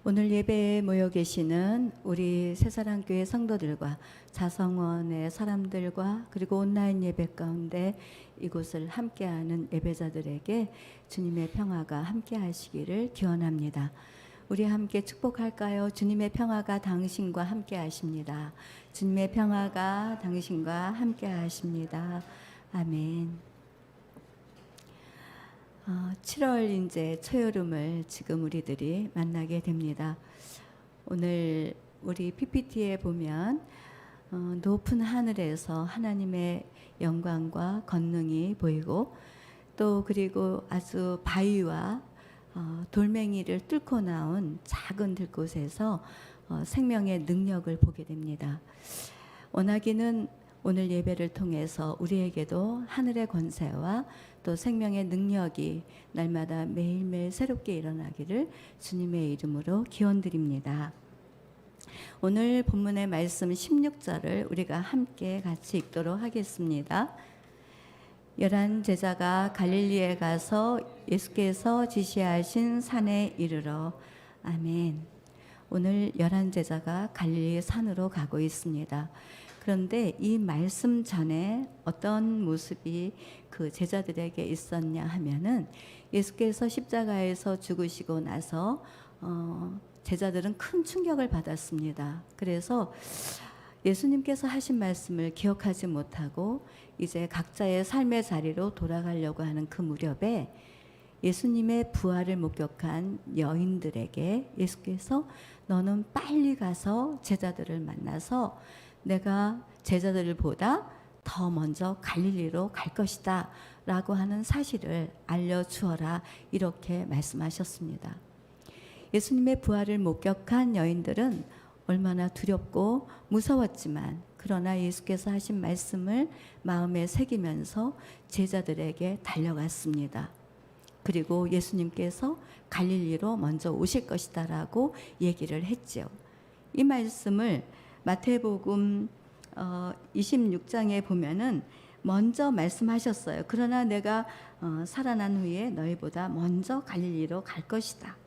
오늘 예배에 모여 계시는 우리 새사랑교회 성도들과 자성원의 사람들과 그리고 온라인 예배 가운데 이곳을 함께하는 예배자들에게 주님의 평화가 함께 하시기를 기원합니다. 우리 함께 축복할까요? 주님의 평화가 당신과 함께 하십니다. 주님의 평화가 당신과 함께 하십니다. 아멘. 7월 이제 초여름을 지금 우리들이 만나게 됩니다. 오늘 우리 PPT에 보면 높은 하늘에서 하나님의 영광과 권능이 보이고 또 그리고 아주 바위와 돌멩이를 뚫고 나온 작은 들곳에서 생명의 능력을 보게 됩니다. 원하기는 오늘 예배를 통해서 우리에게도 하늘의 권세와 또 생명의 능력이 날마다 매일매일 새롭게 일어나기를 주님의 이름으로 기원드립니다. 오늘 본문의 말씀 16절을 우리가 함께 같이 읽도록 하겠습니다. 11 제자가 갈릴리에 가서 예수께서 지시하신 산에 이르러. 아멘. 오늘 11 제자가 갈릴리 산으로 가고 있습니다. 그런데 이 말씀 전에 어떤 모습이 그 제자들에게 있었냐 하면은 예수께서 십자가에서 죽으시고 나서 제자들은 큰 충격을 받았습니다. 그래서 예수님께서 하신 말씀을 기억하지 못하고 이제 각자의 삶의 자리로 돌아가려고 하는 그 무렵에 예수님의 부활을 목격한 여인들에게 예수께서 너는 빨리 가서 제자들을 만나서 내가 제자들을 보다 더 먼저 갈릴리로 갈 것이다 라고 하는 사실을 알려주어라 이렇게 말씀하셨습니다. 예수님의 부활을 목격한 여인들은 얼마나 두렵고 무서웠지만 그러나 예수께서 하신 말씀을 마음에 새기면서 제자들에게 달려갔습니다. 그리고 예수님께서 갈릴리로 먼저 오실 것이다 라고 얘기를 했죠. 이 말씀을 마태복음 26장에 보면은 먼저 말씀하셨어요. 그러나 내가 살아난 후에 너희보다 먼저 갈릴리로 갈 것이다.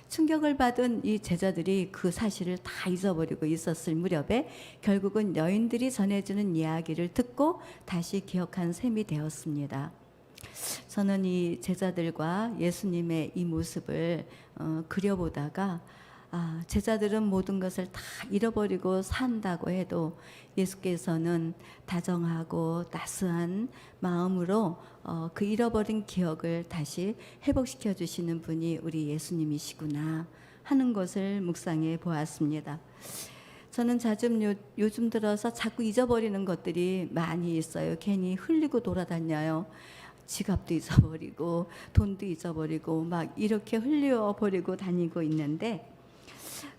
충격을 받은 이 제자들이 그 사실을 다 잊어버리고 있었을 무렵에 결국은 여인들이 전해주는 이야기를 듣고 다시 기억한 셈이 되었습니다. 저는 이 제자들과 예수님의 이 모습을 그려보다가 제자들은 모든 것을 다 잃어버리고 산다고 해도 예수께서는 다정하고 따스한 마음으로 그 잃어버린 기억을 다시 회복시켜 주시는 분이 우리 예수님이시구나 하는 것을 묵상해 보았습니다. 저는 요즘 들어서 자꾸 잊어버리는 것들이 많이 있어요. 괜히 흘리고 돌아다녀요. 지갑도 잊어버리고 돈도 잊어버리고 막 이렇게 흘려버리고 다니고 있는데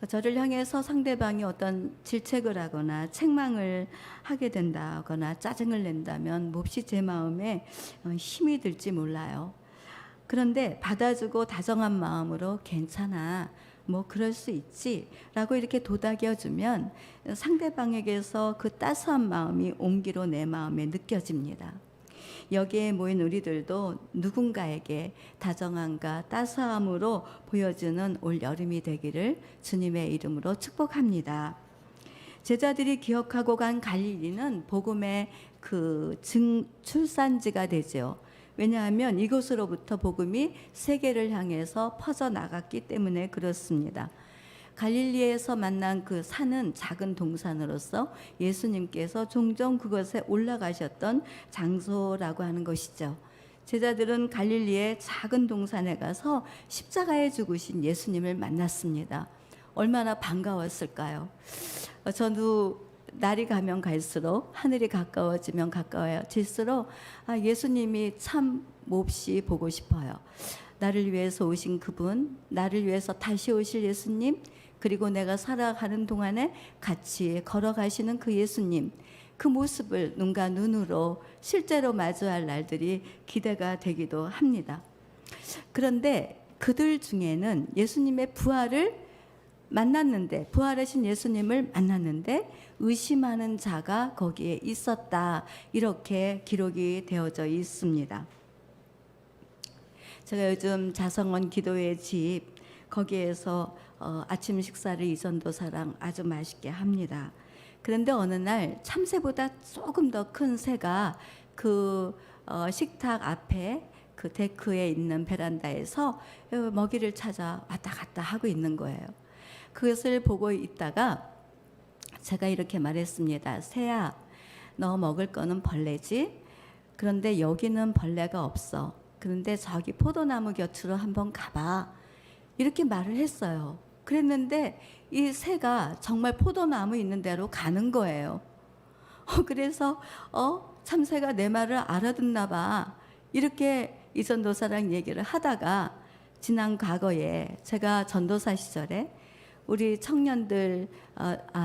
저를 향해서 상대방이 어떤 질책을 하거나 책망을 하게 된다거나 짜증을 낸다면 몹시 제 마음에 힘이 들지 몰라요. 그런데 받아주고 다정한 마음으로 괜찮아, 뭐 그럴 수 있지 라고 이렇게 도닥여주면 상대방에게서 그 따스한 마음이 온기로 내 마음에 느껴집니다. 여기에 모인 우리들도 누군가에게 다정함과 따스함으로 보여주는 올 여름이 되기를 주님의 이름으로 축복합니다. 제자들이 기억하고 간 갈릴리는 복음의 그 출산지가 되죠. 왜냐하면 이곳으로부터 복음이 세계를 향해서 퍼져나갔기 때문에 그렇습니다. 갈릴리에서 만난 그 산은 작은 동산으로서 예수님께서 종종 그것에 올라가셨던 장소라고 하는 것이죠. 제자들은 갈릴리의 작은 동산에 가서 십자가에 죽으신 예수님을 만났습니다. 얼마나 반가웠을까요? 저도 날이 가면 갈수록 하늘이 가까워지면 가까워질수록 예수님이 참 몹시 보고 싶어요. 나를 위해서 오신 그분, 나를 위해서 다시 오실 예수님, 그리고 내가 살아가는 동안에 같이 걸어가시는 그 예수님, 그 모습을 눈과 눈으로 실제로 마주할 날들이 기대가 되기도 합니다. 그런데 그들 중에는 예수님의 부활하신 예수님을 만났는데 의심하는 자가 거기에 있었다, 이렇게 기록이 되어져 있습니다. 제가 요즘 자성원 기도의 집 거기에서 아침 식사를 이 전도사랑 아주 맛있게 합니다. 그런데 어느 날 참새보다 조금 더 큰 새가 그 식탁 앞에 그 데크에 있는 베란다에서 먹이를 찾아 왔다 갔다 하고 있는 거예요. 그것을 보고 있다가 제가 이렇게 말했습니다. 새야, 너 먹을 거는 벌레지? 그런데 여기는 벌레가 없어. 그런데 저기 포도나무 곁으로 한번 가봐. 이렇게 말을 했어요. 그랬는데 이 새가 정말 포도나무 있는 데로 가는 거예요. 그래서 참새가 내 말을 알아듣나 봐. 이렇게 이 전도사랑 얘기를 하다가 지난 과거에 제가 전도사 시절에 우리 청년들,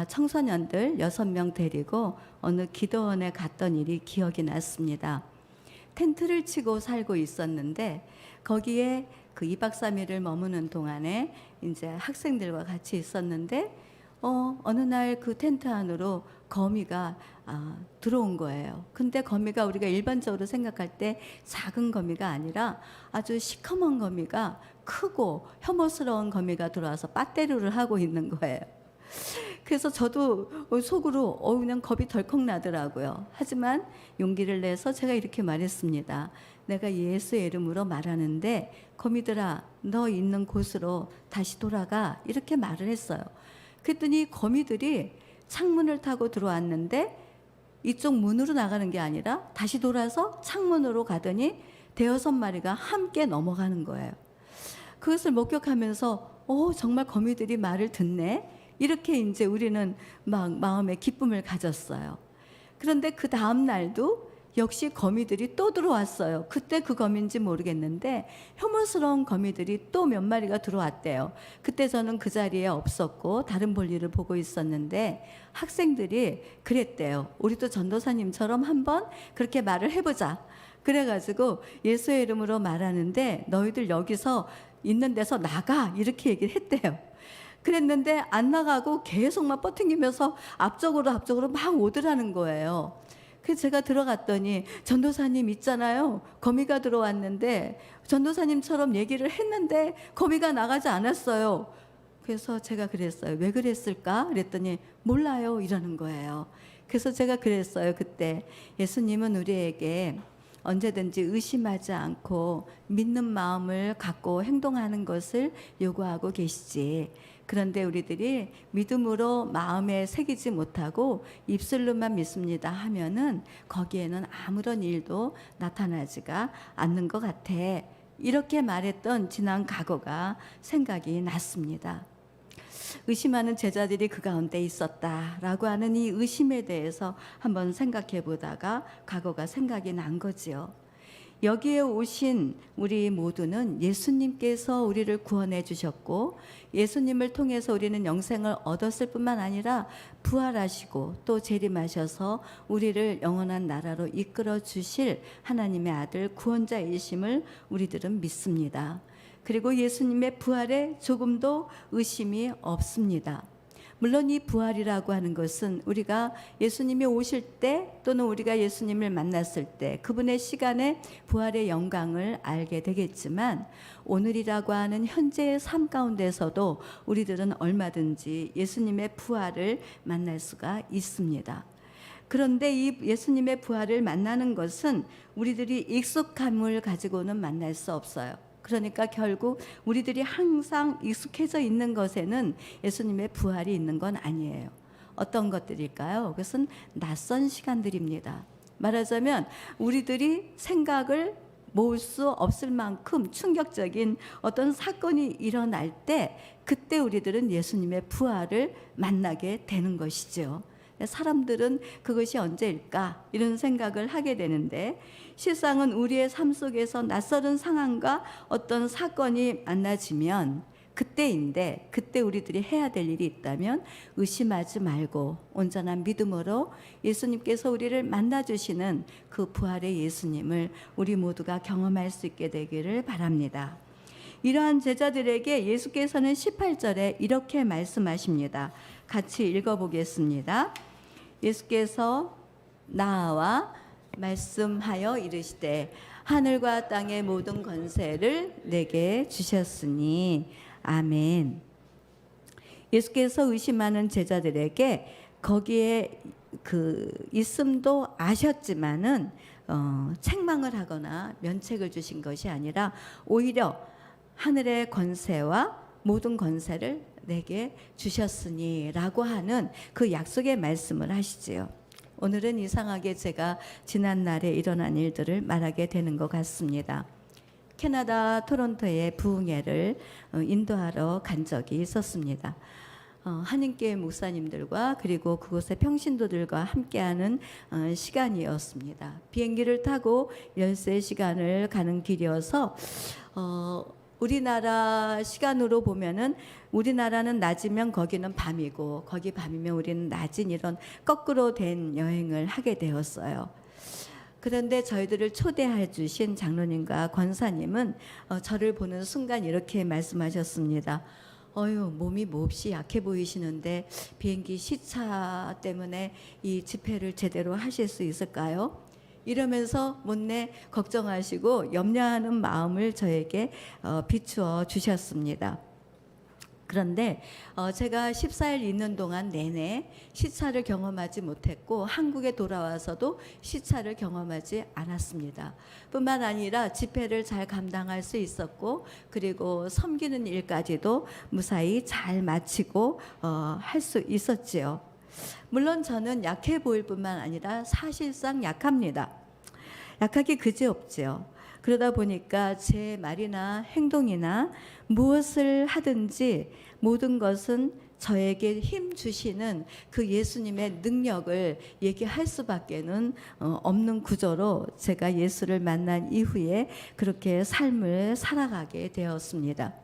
청소년들 6명 데리고 어느 기도원에 갔던 일이 기억이 났습니다. 텐트를 치고 살고 있었는데 거기에 그 2박 3일을 머무는 동안에 이제 학생들과 같이 있었는데 어느 날 그 텐트 안으로 거미가 들어온 거예요. 근데 거미가 우리가 일반적으로 생각할 때 작은 거미가 아니라 아주 시커먼 거미가 크고 혐오스러운 거미가 들어와서 빠떼루를 하고 있는 거예요. 그래서 저도 속으로 그냥 겁이 덜컥 나더라고요. 하지만 용기를 내서 제가 이렇게 말했습니다. 내가 예수의 이름으로 말하는데 거미들아, 너 있는 곳으로 다시 돌아가. 이렇게 말을 했어요. 그랬더니 거미들이 창문을 타고 들어왔는데 이쪽 문으로 나가는 게 아니라 다시 돌아서 창문으로 가더니 5-마리가 함께 넘어가는 거예요. 그것을 목격하면서 정말 거미들이 말을 듣네. 이렇게 이제 우리는 막 마음에 기쁨을 가졌어요. 그런데 그 다음 날도 역시 거미들이 또 들어왔어요. 그때 그 거미인지 모르겠는데 혐오스러운 거미들이 또 몇 마리가 들어왔대요. 그때 저는 그 자리에 없었고 다른 볼일을 보고 있었는데 학생들이 그랬대요. 우리도 전도사님처럼 한번 그렇게 말을 해보자. 그래가지고 예수의 이름으로 말하는데 너희들 여기서 있는 데서 나가. 이렇게 얘기를 했대요. 그랬는데 안 나가고 계속 막 뻗팅기면서 앞쪽으로 막 오더라는 거예요. 그래서 제가 들어갔더니 전도사님 있잖아요. 거미가 들어왔는데 전도사님처럼 얘기를 했는데 거미가 나가지 않았어요. 그래서 제가 그랬어요. 왜 그랬을까? 그랬더니 몰라요. 이러는 거예요. 그래서 제가 그랬어요. 그때 예수님은 우리에게 언제든지 의심하지 않고 믿는 마음을 갖고 행동하는 것을 요구하고 계시지. 그런데 우리들이 믿음으로 마음에 새기지 못하고 입술로만 믿습니다 하면은 거기에는 아무런 일도 나타나지가 않는 것 같아. 이렇게 말했던 지난 과거가 생각이 났습니다. 의심하는 제자들이 그 가운데 있었다라고 하는 이 의심에 대해서 한번 생각해 보다가 과거가 생각이 난 거지요. 여기에 오신 우리 모두는 예수님께서 우리를 구원해 주셨고 예수님을 통해서 우리는 영생을 얻었을 뿐만 아니라 부활하시고 또 재림하셔서 우리를 영원한 나라로 이끌어 주실 하나님의 아들 구원자이심을 우리들은 믿습니다. 그리고 예수님의 부활에 조금도 의심이 없습니다. 물론 이 부활이라고 하는 것은 우리가 예수님이 오실 때 또는 우리가 예수님을 만났을 때 그분의 시간에 부활의 영광을 알게 되겠지만 오늘이라고 하는 현재의 삶 가운데서도 우리들은 얼마든지 예수님의 부활을 만날 수가 있습니다. 그런데 이 예수님의 부활을 만나는 것은 우리들이 익숙함을 가지고는 만날 수 없어요. 그러니까 결국 우리들이 항상 익숙해져 있는 것에는 예수님의 부활이 있는 건 아니에요. 어떤 것들일까요? 그것은 낯선 시간들입니다. 말하자면 우리들이 생각을 모을 수 없을 만큼 충격적인 어떤 사건이 일어날 때 그때 우리들은 예수님의 부활을 만나게 되는 것이죠. 사람들은 그것이 언제일까 이런 생각을 하게 되는데 실상은 우리의 삶 속에서 낯설은 상황과 어떤 사건이 만나지면 그때인데 그때 우리들이 해야 될 일이 있다면 의심하지 말고 온전한 믿음으로 예수님께서 우리를 만나주시는 그 부활의 예수님을 우리 모두가 경험할 수 있게 되기를 바랍니다. 이러한 제자들에게 예수께서는 18절에 이렇게 말씀하십니다. 같이 읽어보겠습니다. 예수께서 나와 말씀하여 이르시되 하늘과 땅의 모든 권세를 내게 주셨으니 아멘. 예수께서 의심하는 제자들에게 거기에 그 있음도 아셨지만은 책망을 하거나 면책을 주신 것이 아니라 오히려 하늘의 권세와 모든 권세를 내게 주셨으니라고 하는 그 약속의 말씀을 하시지요. 오늘은 이상하게 제가 지난 날에 일어난 일들을 말하게 되는 것 같습니다. 캐나다 토론토에 부흥회를 인도하러 간 적이 있었습니다. 한인교회 목사님들과 그리고 그곳의 평신도들과 함께하는 시간이었습니다. 비행기를 타고 13시간을 가는 길이어서 우리나라 시간으로 보면은 우리나라는 낮이면 거기는 밤이고 거기 밤이면 우리는 낮인 이런 거꾸로 된 여행을 하게 되었어요. 그런데 저희들을 초대해 주신 장로님과 권사님은 저를 보는 순간 이렇게 말씀하셨습니다. 몸이 몹시 약해 보이시는데 비행기 시차 때문에 이 집회를 제대로 하실 수 있을까요? 이러면서 못내 걱정하시고 염려하는 마음을 저에게 비추어 주셨습니다. 그런데 제가 14일 있는 동안 내내 시차를 경험하지 못했고 한국에 돌아와서도 시차를 경험하지 않았습니다. 뿐만 아니라 집회를 잘 감당할 수 있었고 그리고 섬기는 일까지도 무사히 잘 마치고 할 수 있었지요. 물론 저는 약해 보일 뿐만 아니라 사실상 약합니다. 약하기 그지없지요. 그러다 보니까 제 말이나 행동이나 무엇을 하든지 모든 것은 저에게 힘 주시는 그 예수님의 능력을 얘기할 수밖에는 없는 구조로 제가 예수를 만난 이후에 그렇게 삶을 살아가게 되었습니다.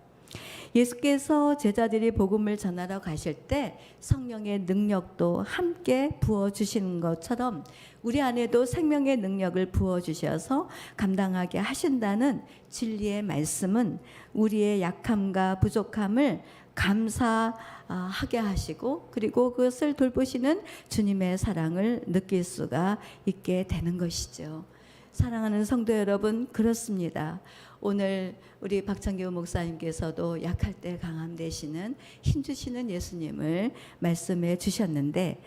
예수께서 제자들이 복음을 전하러 가실 때 성령의 능력도 함께 부어주시는 것처럼 우리 안에도 생명의 능력을 부어주셔서 감당하게 하신다는 진리의 말씀은 우리의 약함과 부족함을 감사하게 하시고 그리고 그것을 돌보시는 주님의 사랑을 느낄 수가 있게 되는 것이죠. 사랑하는 성도 여러분, 그렇습니다. 오늘 우리 박창규 목사님께서도 약할 때 강함 되시는 힘주시는 예수님을 말씀해 주셨는데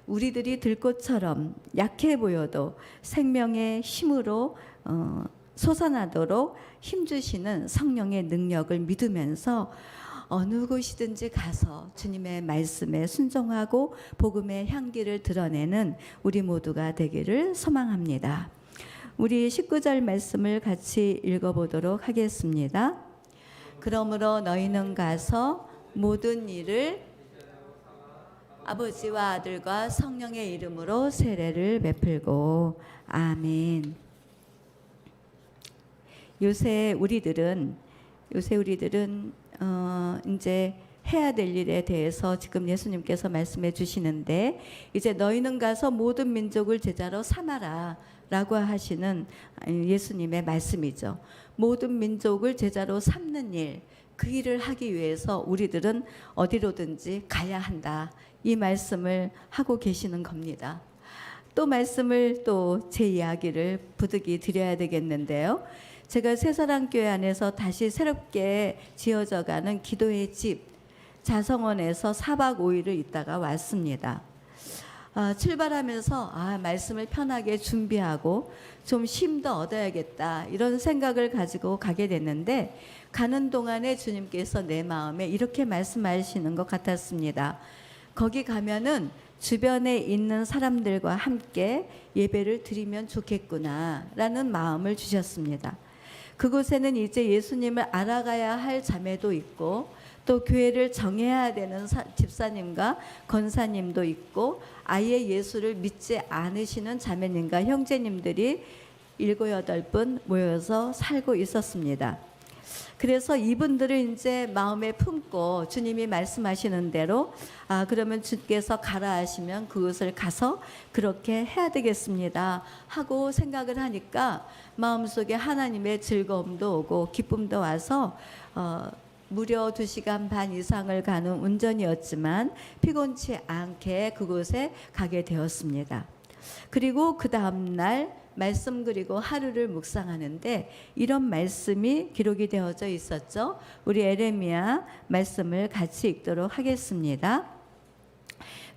우리들이 들꽃처럼 약해 보여도 생명의 힘으로 솟아나도록 힘주시는 성령의 능력을 믿으면서 어느 곳이든지 가서 주님의 말씀에 순종하고 복음의 향기를 드러내는 우리 모두가 되기를 소망합니다. 우리 19절 말씀을 같이 읽어보도록 하겠습니다. 그러므로 너희는 가서 모든 일을 아버지와 아들과 성령의 이름으로 세례를 베풀고 아멘. 요새 우리들은 이제 해야 될 일에 대해서 지금 예수님께서 말씀해 주시는데 이제 너희는 가서 모든 민족을 제자로 삼아라 라고 하시는 예수님의 말씀이죠. 모든 민족을 제자로 삼는 일, 그 일을 하기 위해서 우리들은 어디로든지 가야 한다. 이 말씀을 하고 계시는 겁니다. 또 말씀을 또 제 이야기를 부득이 드려야 되겠는데요. 제가 새사랑교회 안에서 다시 새롭게 지어져가는 기도의 집 자성원에서 4박 5일을 있다가 왔습니다. 출발하면서 말씀을 편하게 준비하고 좀 쉼도 얻어야겠다 이런 생각을 가지고 가게 됐는데 가는 동안에 주님께서 내 마음에 이렇게 말씀하시는 것 같았습니다. 거기 가면은 주변에 있는 사람들과 함께 예배를 드리면 좋겠구나 라는 마음을 주셨습니다. 그곳에는 이제 예수님을 알아가야 할 자매도 있고 또 교회를 정해야 되는 집사님과 권사님도 있고 아예 예수를 믿지 않으시는 자매님과 형제님들이 7, 8분 모여서 살고 있었습니다. 그래서 이분들을 이제 마음에 품고 주님이 말씀하시는 대로 그러면 주께서 가라 하시면 그곳을 가서 그렇게 해야 되겠습니다 하고 생각을 하니까 마음속에 하나님의 즐거움도 오고 기쁨도 와서 무려 2시간 반 이상을 가는 운전이었지만 피곤치 않게 그곳에 가게 되었습니다. 그리고 그 다음 날 말씀 그리고 하루를 묵상하는데 이런 말씀이 기록이 되어져 있었죠. 우리 에레미야 말씀을 같이 읽도록 하겠습니다.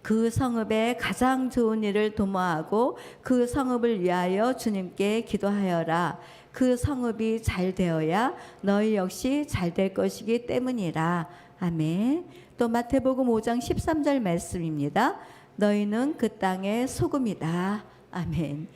그 성읍에 가장 좋은 일을 도모하고 그 성읍을 위하여 주님께 기도하여라. 그 성읍이 잘 되어야 너희 역시 잘 될 것이기 때문이라. 아멘. 또 마태복음 5장 13절 말씀입니다. 너희는 그 땅의 소금이다. 아멘.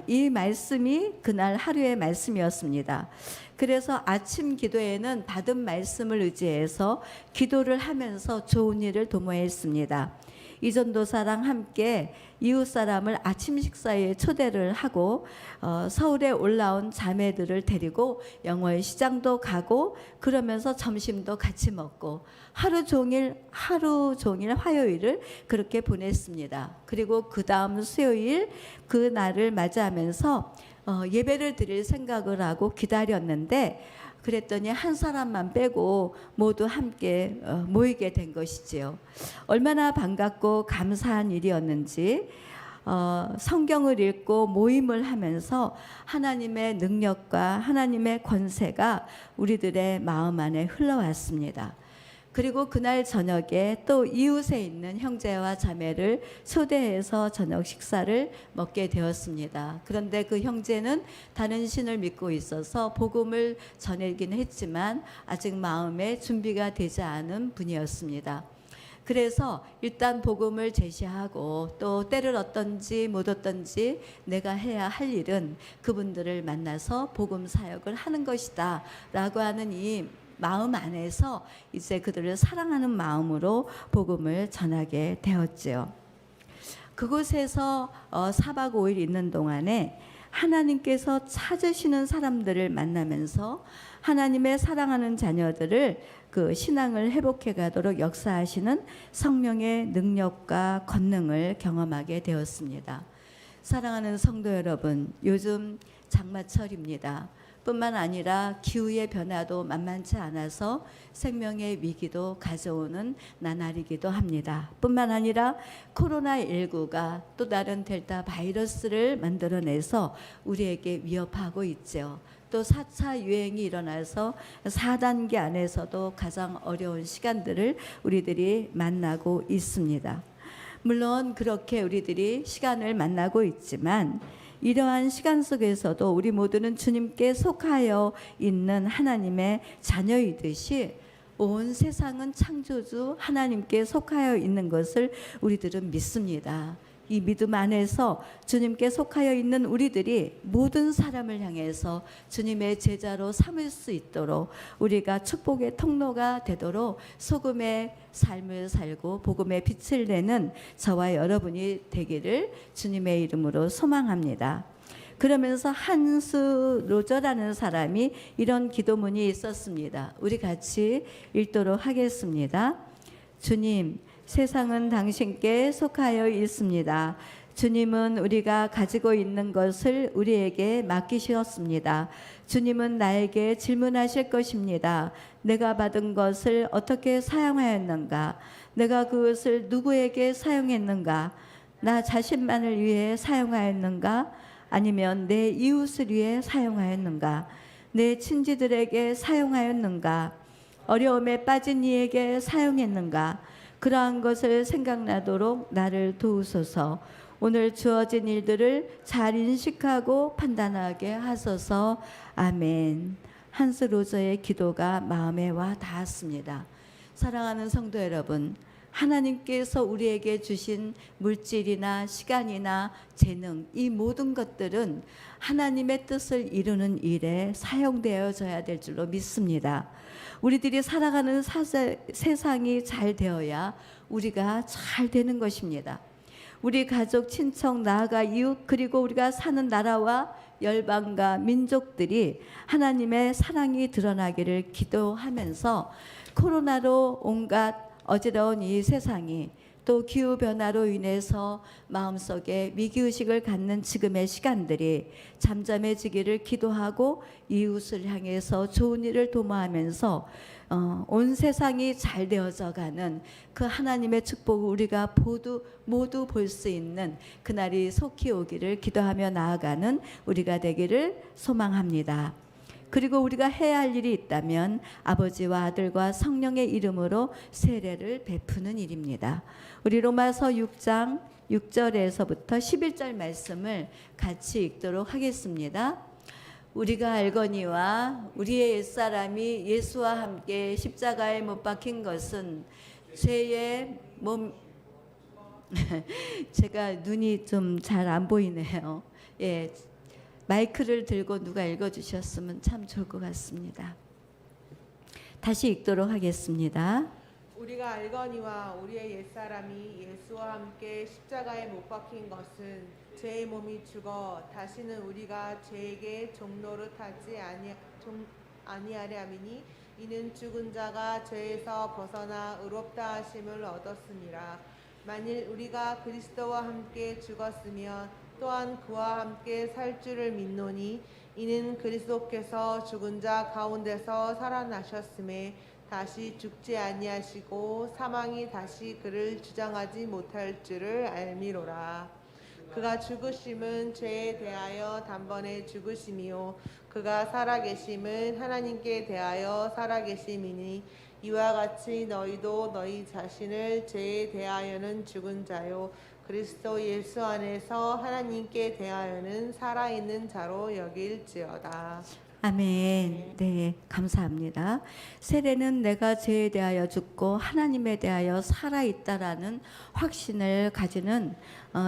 이 말씀이 그날 하루의 말씀이었습니다. 그래서 아침 기도에는 받은 말씀을 의지해서 기도를 하면서 좋은 일을 도모했습니다. 이전도사랑 함께 이웃 사람을 아침 식사에 초대를 하고 서울에 올라온 자매들을 데리고 영월 시장도 가고 그러면서 점심도 같이 먹고 하루 종일 화요일을 그렇게 보냈습니다. 그리고 그 다음 수요일 그 날을 맞이하면서 예배를 드릴 생각을 하고 기다렸는데 그랬더니 한 사람만 빼고 모두 함께 모이게 된 것이지요. 얼마나 반갑고 감사한 일이었는지 성경을 읽고 모임을 하면서 하나님의 능력과 하나님의 권세가 우리들의 마음 안에 흘러왔습니다. 그리고 그날 저녁에 또 이웃에 있는 형제와 자매를 초대해서 저녁 식사를 먹게 되었습니다. 그런데 그 형제는 다른 신을 믿고 있어서 복음을 전하기는 했지만 아직 마음에 준비가 되지 않은 분이었습니다. 그래서 일단 복음을 제시하고 또 때를 얻든지 못 얻든지 내가 해야 할 일은 그분들을 만나서 복음 사역을 하는 것이다 라고 하는 이 마음 안에서 이제 그들을 사랑하는 마음으로 복음을 전하게 되었지요. 그곳에서 4박 5일 있는 동안에 하나님께서 찾으시는 사람들을 만나면서 하나님의 사랑하는 자녀들을 그 신앙을 회복해 가도록 역사하시는 성령의 능력과 권능을 경험하게 되었습니다. 사랑하는 성도 여러분, 요즘 장마철입니다. 뿐만 아니라 기후의 변화도 만만치 않아서 생명의 위기도 가져오는 나날이기도 합니다. 뿐만 아니라 코로나19가 또 다른 델타 바이러스를 만들어내서 우리에게 위협하고 있죠. 또 4차 유행이 일어나서 4단계 안에서도 가장 어려운 시간들을 우리들이 만나고 있습니다. 물론 그렇게 우리들이 시간을 만나고 있지만 이러한 시간 속에서도 우리 모두는 주님께 속하여 있는 하나님의 자녀이듯이 온 세상은 창조주 하나님께 속하여 있는 것을 우리들은 믿습니다. 이 믿음 안에서 주님께 속하여 있는 우리들이 모든 사람을 향해서 주님의 제자로 삼을 수 있도록 우리가 축복의 통로가 되도록 소금의 삶을 살고 복음의 빛을 내는 저와 여러분이 되기를 주님의 이름으로 소망합니다. 그러면서 한수 로저라는 사람이 이런 기도문이 있었습니다. 우리 같이 읽도록 하겠습니다. 주님, 세상은 당신께 속하여 있습니다. 주님은 우리가 가지고 있는 것을 우리에게 맡기셨습니다. 주님은 나에게 질문하실 것입니다. 내가 받은 것을 어떻게 사용하였는가? 내가 그것을 누구에게 사용했는가? 나 자신만을 위해 사용하였는가? 아니면 내 이웃을 위해 사용하였는가? 내 친지들에게 사용하였는가? 어려움에 빠진 이에게 사용했는가? 그러한 것을 생각나도록 나를 도우소서. 오늘 주어진 일들을 잘 인식하고 판단하게 하소서. 아멘. 한스 로저의 기도가 마음에 와 닿았습니다. 사랑하는 성도 여러분, 하나님께서 우리에게 주신 물질이나 시간이나 재능, 이 모든 것들은 하나님의 뜻을 이루는 일에 사용되어져야 될 줄로 믿습니다. 우리들이 살아가는 세상이 잘 되어야 우리가 잘 되는 것입니다. 우리 가족, 친척, 나아가 이웃, 그리고 우리가 사는 나라와 열방과 민족들이 하나님의 사랑이 드러나기를 기도하면서 코로나로 온갖 어지러운 이 세상이 또 기후변화로 인해서 마음속에 위기의식을 갖는 지금의 시간들이 잠잠해지기를 기도하고 이웃을 향해서 좋은 일을 도모하면서 온 세상이 잘 되어져 가는 그 하나님의 축복을 우리가 모두 볼 수 있는 그날이 속히 오기를 기도하며 나아가는 우리가 되기를 소망합니다. 그리고 우리가 해야 할 일이 있다면 아버지와 아들과 성령의 이름으로 세례를 베푸는 일입니다. 우리 로마서 6장 6절에서부터 11절 말씀을 같이 읽도록 하겠습니다. 우리가 알거니와 우리의 옛사람이 예수와 함께 십자가에 못 박힌 것은 죄의 몸 제가 눈이 좀 잘 안 보이네요. 예, 마이크를 들고 누가 읽어주셨으면 참 좋을 것 같습니다. 다시 읽도록 하겠습니다. 우리가 알거니와 우리의 옛사람이 예수와 함께 십자가에 못 박힌 것은 죄의 몸이 죽어 다시는 우리가 죄에게 종노릇하지 아니하려 함이니 이는 죽은 자가 죄에서 벗어나 의롭다 하심을 얻었음이라. 만일 우리가 그리스도와 함께 죽었으면 또한 그와 함께 살 줄을 믿노니 이는 그리스도께서 죽은 자 가운데서 살아나셨음에 다시 죽지 아니하시고 사망이 다시 그를 주장하지 못할 줄을 알미로라. 그가 죽으심은 죄에 대하여 단번에 죽으심이요 그가 살아계심은 하나님께 대하여 살아계심이니 이와 같이 너희도 너희 자신을 죄에 대하여는 죽은 자요 그리스도 예수 안에서 하나님께 대하여는 살아있는 자로 여길지어다. 아멘. 네, 감사합니다. 세례는 내가 죄에 대하여 죽고 하나님에 대하여 살아있다라는 확신을 가지는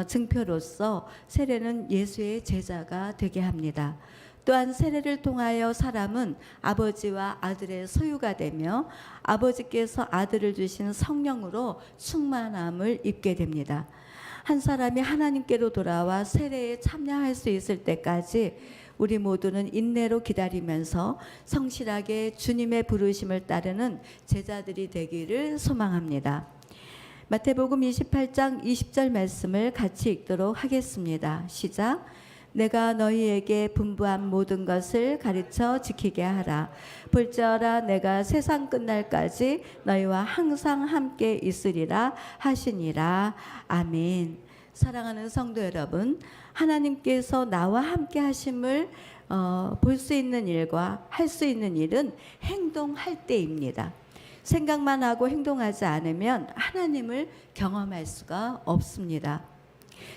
증표로서 세례는 예수의 제자가 되게 합니다. 또한 세례를 통하여 사람은 아버지와 아들의 소유가 되며 아버지께서 아들을 주신 성령으로 충만함을 입게 됩니다. 한 사람이 하나님께로 돌아와 세례에 참여할 수 있을 때까지 우리 모두는 인내로 기다리면서 성실하게 주님의 부르심을 따르는 제자들이 되기를 소망합니다. 마태복음 28장 20절 말씀을 같이 읽도록 하겠습니다. 시작. 내가 너희에게 분부한 모든 것을 가르쳐 지키게 하라. 볼지어라 내가 세상 끝날까지 너희와 항상 함께 있으리라 하시니라. 아멘. 사랑하는 성도 여러분, 하나님께서 나와 함께 하심을 볼 수 있는 일과 할 수 있는 일은 행동할 때입니다. 생각만 하고 행동하지 않으면 하나님을 경험할 수가 없습니다.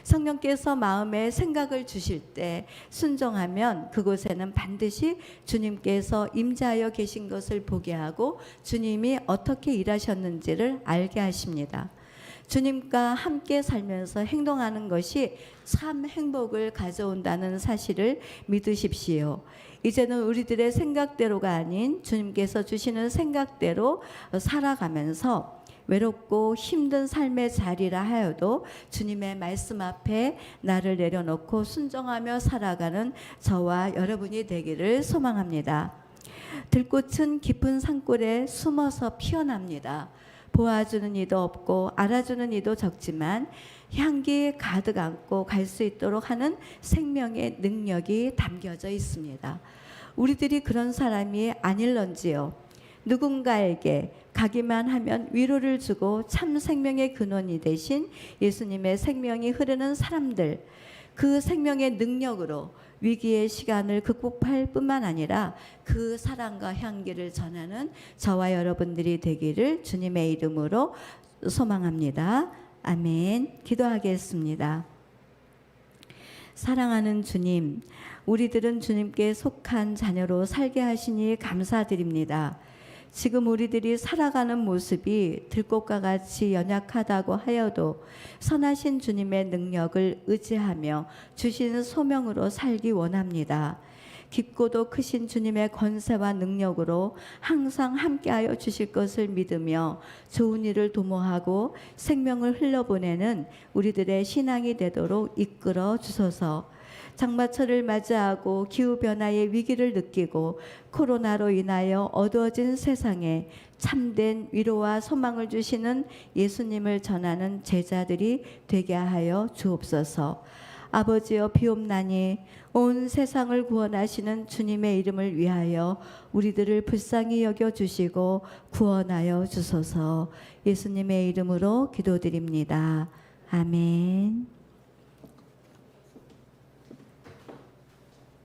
성령께서 마음에 생각을 주실 때 순종하면 그곳에는 반드시 주님께서 임재하여 계신 것을 보게 하고 주님이 어떻게 일하셨는지를 알게 하십니다. 주님과 함께 살면서 행동하는 것이 참 행복을 가져온다는 사실을 믿으십시오. 이제는 우리들의 생각대로가 아닌 주님께서 주시는 생각대로 살아가면서 외롭고 힘든 삶의 자리라 하여도 주님의 말씀 앞에 나를 내려놓고 순종하며 살아가는 저와 여러분이 되기를 소망합니다. 들꽃은 깊은 산골에 숨어서 피어납니다. 보아주는 이도 없고 알아주는 이도 적지만 향기 가득 안고 갈 수 있도록 하는 생명의 능력이 담겨져 있습니다. 우리들이 그런 사람이 아닐런지요. 누군가에게 가기만 하면 위로를 주고 참 생명의 근원이 되신 예수님의 생명이 흐르는 사람들, 그 생명의 능력으로 위기의 시간을 극복할 뿐만 아니라 그 사랑과 향기를 전하는 저와 여러분들이 되기를 주님의 이름으로 소망합니다. 아멘. 기도하겠습니다. 사랑하는 주님, 우리들은 주님께 속한 자녀로 살게 하시니 감사드립니다. 지금 우리들이 살아가는 모습이 들꽃과 같이 연약하다고 하여도 선하신 주님의 능력을 의지하며 주시는 소명으로 살기 원합니다. 깊고도 크신 주님의 권세와 능력으로 항상 함께하여 주실 것을 믿으며 좋은 일을 도모하고 생명을 흘려보내는 우리들의 신앙이 되도록 이끌어 주소서. 장마철을 맞이하고 기후변화의 위기를 느끼고 코로나로 인하여 어두워진 세상에 참된 위로와 소망을 주시는 예수님을 전하는 제자들이 되게 하여 주옵소서. 아버지여, 비옵나니 온 세상을 구원하시는 주님의 이름을 위하여 우리들을 불쌍히 여겨주시고 구원하여 주소서. 예수님의 이름으로 기도드립니다. 아멘.